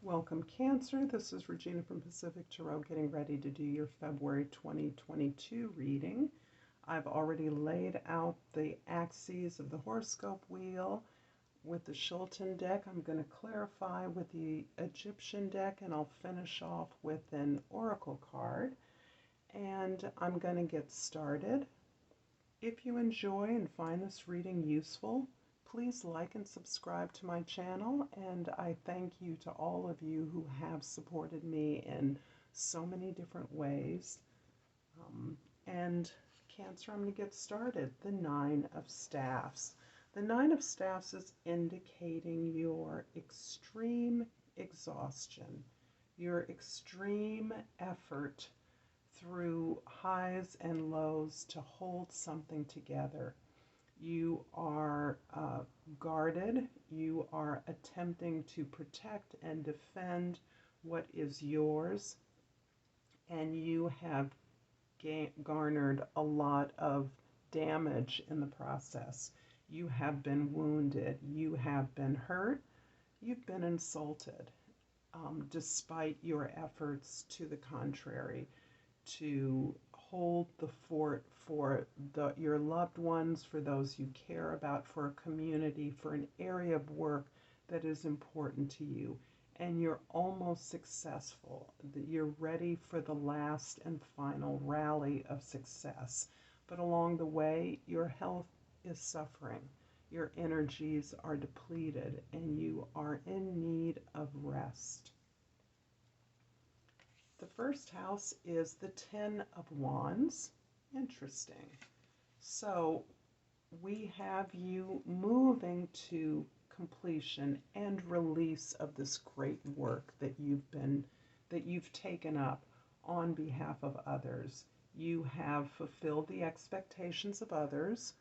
Welcome, Cancer. This is Regina from Pacific Tarot getting ready to do your February 2022 reading. I've already laid out the axes of the horoscope wheel with the Shulton deck. I'm going to clarify with the Egyptian deck, and I'll finish off with an oracle card. And I'm going to get started. If you enjoy and find this reading useful, please like and subscribe to my channel, and I thank you to all of you who have supported me in so many different ways. And Cancer, I'm going to get started. The Nine of Staffs. The Nine of Staffs is indicating your extreme exhaustion, your extreme effort through highs and lows to hold something together. You are guarded. You are attempting to protect and defend what is yours, and you have garnered a lot of damage in the process. You have been wounded. You have been hurt. You've been insulted, despite your efforts to the contrary, to hold the fort for your loved ones, for those you care about, for a community, for an area of work that is important to you. And you're almost successful. You're ready for the last and final rally of success. But along the way, your health is suffering. Your energies are depleted, and you are in need of rest. The first house is the Ten of Wands. Interesting. So we have you moving to completion and release of this great work that you've taken up on behalf of others. You have fulfilled the expectations of others,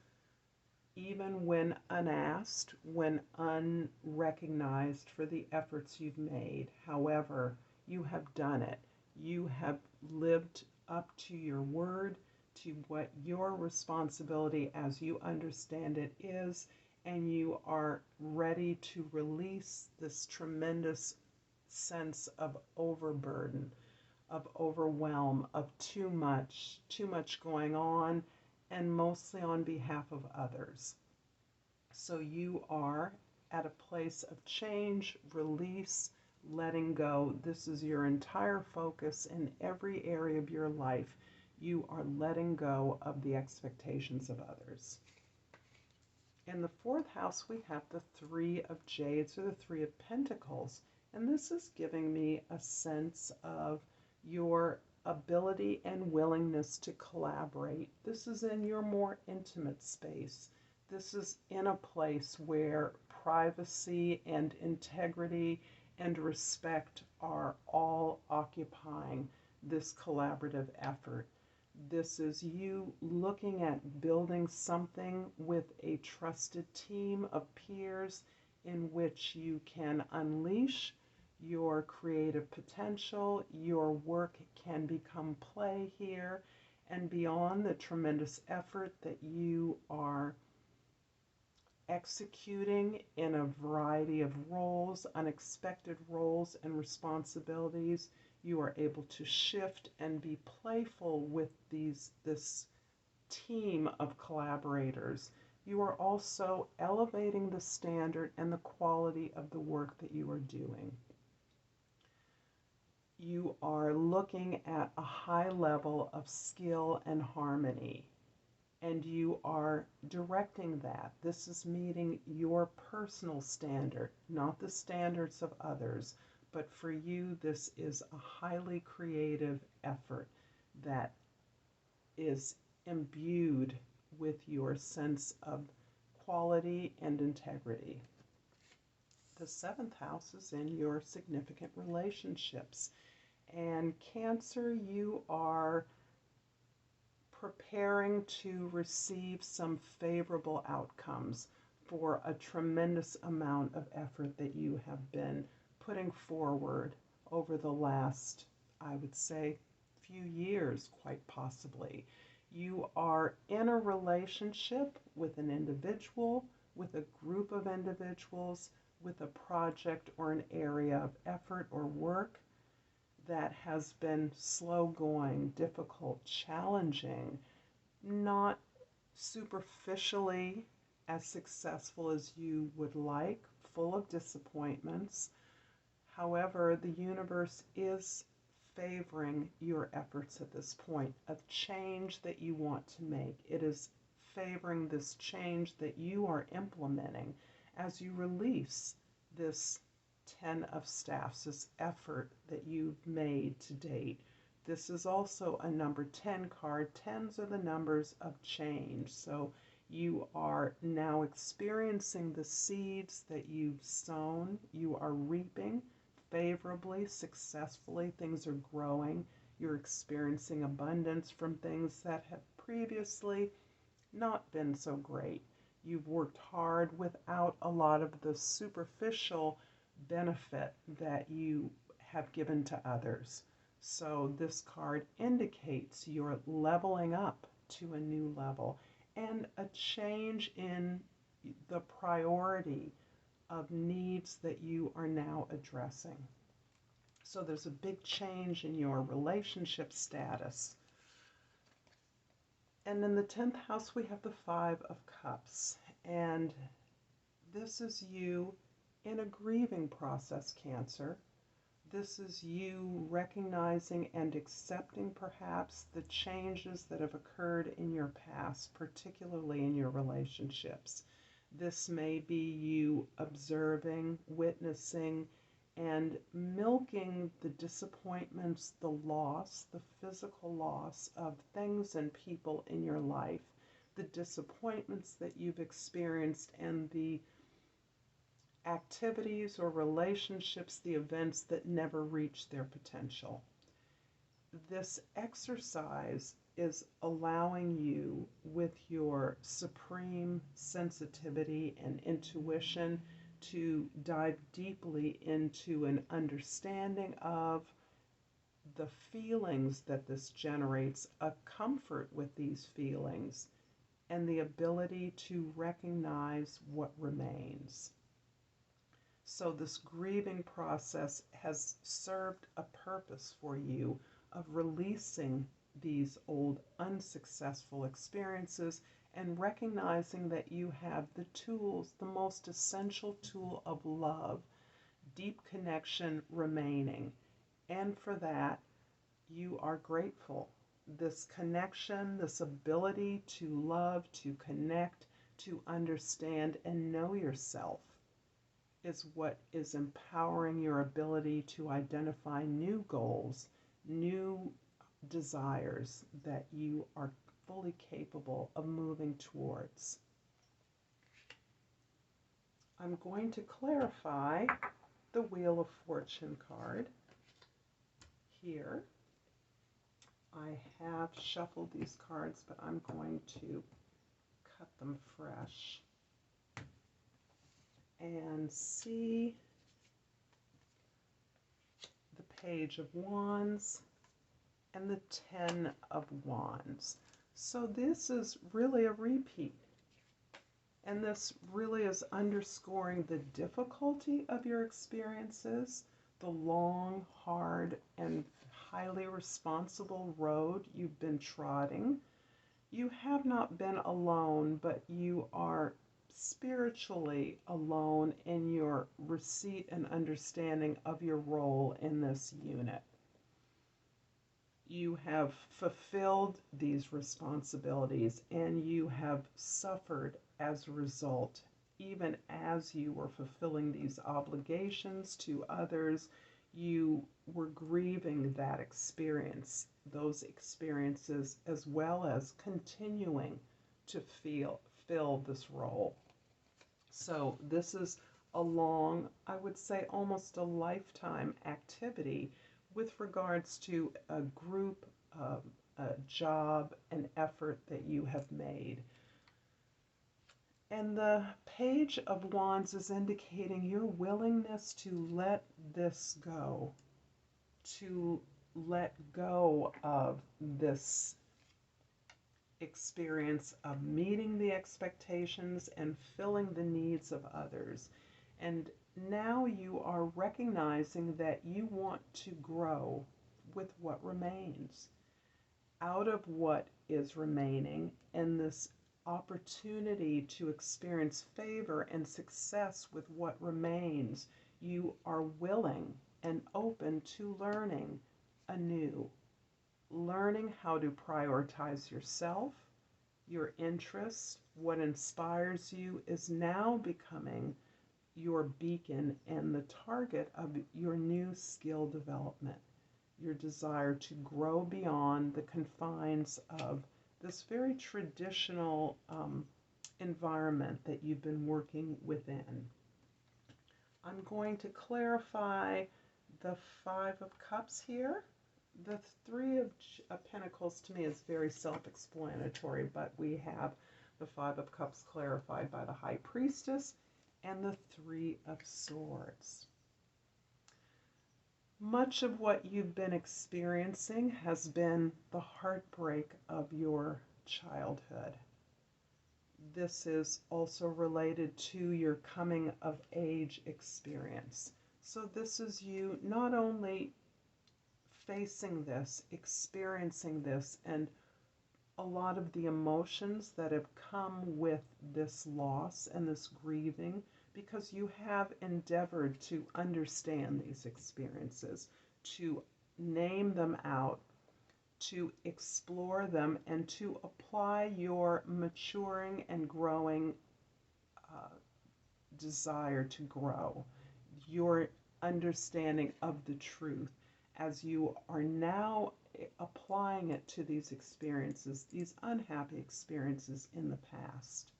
even when unasked, when unrecognized for the efforts you've made. However, you have done it. You have lived up to your word, to what your responsibility as you understand it is, and you are ready to release this tremendous sense of overburden, of overwhelm, of too much going on, and mostly on behalf of others. So you are at a place of change, release, letting go. This is your entire focus in every area of your life. You are letting go of the expectations of others. In the fourth house, we have the Three of Jades, or the Three of Pentacles. And this is giving me a sense of your ability and willingness to collaborate. This is in your more intimate space. This is in a place where privacy and integrity and respect are all occupying this collaborative effort. This is you looking at building something with a trusted team of peers in which you can unleash your creative potential. Your work can become play here, and beyond the tremendous effort that you are executing in a variety of roles, unexpected roles and responsibilities, you are able to shift and be playful with this team of collaborators. You are also elevating the standard and the quality of the work that you are doing. You are looking at a high level of skill and harmony, and you are directing that. This is meeting your personal standard, not the standards of others. But for you, this is a highly creative effort that is imbued with your sense of quality and integrity. The seventh house is in your significant relationships. And Cancer, you are preparing to receive some favorable outcomes for a tremendous amount of effort that you have been putting forward over the last, I would say, few years, quite possibly. You are in a relationship with an individual, with a group of individuals, with a project or an area of effort or work that has been slow going, difficult, challenging, not superficially as successful as you would like, full of disappointments. However, the universe is favoring your efforts at this point of change that you want to make. It is favoring this change that you are implementing as you release this 10 of Staffs, this effort that you've made to date. This is also a number 10 card. 10s are the numbers of change. So you are now experiencing the seeds that you've sown. You are reaping favorably, successfully. Things are growing. You're experiencing abundance from things that have previously not been so great. You've worked hard without a lot of the superficial benefit that you have given to others. So this card indicates you're leveling up to a new level and a change in the priority of needs that you are now addressing. So there's a big change in your relationship status. And in the 10th house, we have the 5 of Cups. And this is you in a grieving process, Cancer. This is you recognizing and accepting perhaps the changes that have occurred in your past, particularly in your relationships. This may be you observing, witnessing, and milking the disappointments, the loss, the physical loss of things and people in your life, the disappointments that you've experienced, and the activities or relationships, the events that never reached their potential. This exercise is allowing you, with your supreme sensitivity and intuition, to dive deeply into an understanding of the feelings that this generates, a comfort with these feelings, and the ability to recognize what remains. So this grieving process has served a purpose for you of releasing these old unsuccessful experiences and recognizing that you have the tools, the most essential tool of love, deep connection remaining. And for that, you are grateful. This connection, this ability to love, to connect, to understand and know yourself is what is empowering your ability to identify new goals, new desires that you are fully capable of moving towards. I'm going to clarify the Wheel of Fortune card here. I have shuffled these cards, but I'm going to cut them fresh and see the Page of Wands and the 10 of Wands. So this is really a repeat. And this really is underscoring the difficulty of your experiences, the long, hard, and highly responsible road you've been trotting. You have not been alone, but you are spiritually alone in your receipt and understanding of your role in this unit. You have fulfilled these responsibilities and you have suffered as a result. Even as you were fulfilling these obligations to others, you were grieving that experience, those experiences, as well as continuing to fill this role. So this is a long, I would say almost a lifetime activity with regards to a group, a job, an effort that you have made. And the Page of Wands is indicating your willingness to let this go, to let go of this experience of meeting the expectations and filling the needs of others, and now you are recognizing that you want to grow with what remains. Out of what is remaining, and this opportunity to experience favor and success with what remains, you are willing and open to learning anew, learning how to prioritize yourself, your interests, what inspires you is now becoming your beacon and the target of your new skill development, your desire to grow beyond the confines of this very traditional environment that you've been working within. I'm going to clarify the Five of Cups here. The Three of Pentacles to me is very self-explanatory, but we have the Five of Cups clarified by the High Priestess and the Three of Swords. Much of what you've been experiencing has been the heartbreak of your childhood. This is also related to your coming of age experience. So this is you not only facing this, experiencing this, and a lot of the emotions that have come with this loss and this grieving, because you have endeavored to understand these experiences, to name them out, to explore them, and to apply your maturing and growing desire to grow, your understanding of the truth, as you are now applying it to these experiences, these unhappy experiences in the past.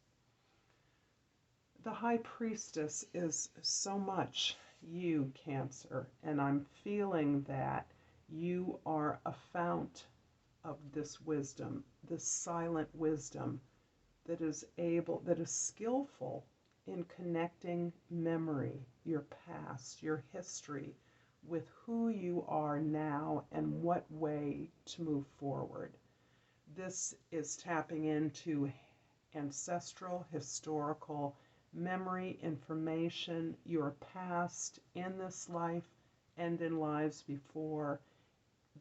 The High Priestess is so much you, Cancer, and I'm feeling that you are a fount of this wisdom, this silent wisdom that is skillful in connecting memory, your past, your history, with who you are now and what way to move forward. This is tapping into ancestral, historical memory, information, your past in this life and in lives before,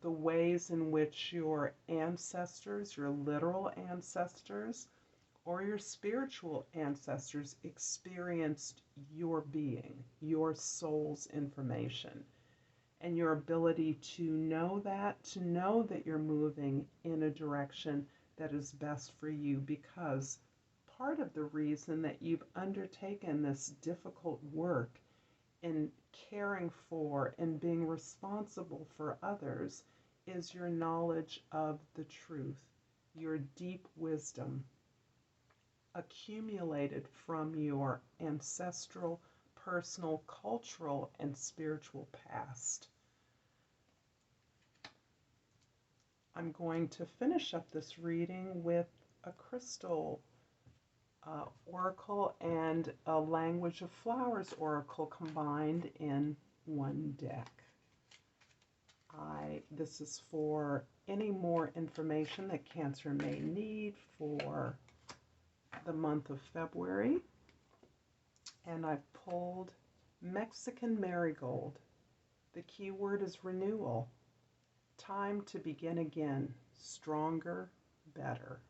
the ways in which your ancestors, your literal ancestors, or your spiritual ancestors experienced your being, your soul's information, and your ability to know that you're moving in a direction that is best for you, because part of the reason that you've undertaken this difficult work in caring for and being responsible for others is your knowledge of the truth, your deep wisdom accumulated from your ancestral, personal, cultural, and spiritual past. I'm going to finish up this reading with a crystal oracle and a language of flowers oracle combined in one deck. This is for any more information that Cancer may need for the month of February. And I've pulled Mexican Marigold. The key word is renewal. Time to begin again, stronger, better.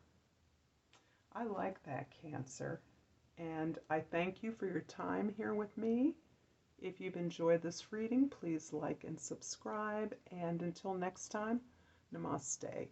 I like that, Cancer. And I thank you for your time here with me. If you've enjoyed this reading, please like and subscribe. And until next time, Namaste.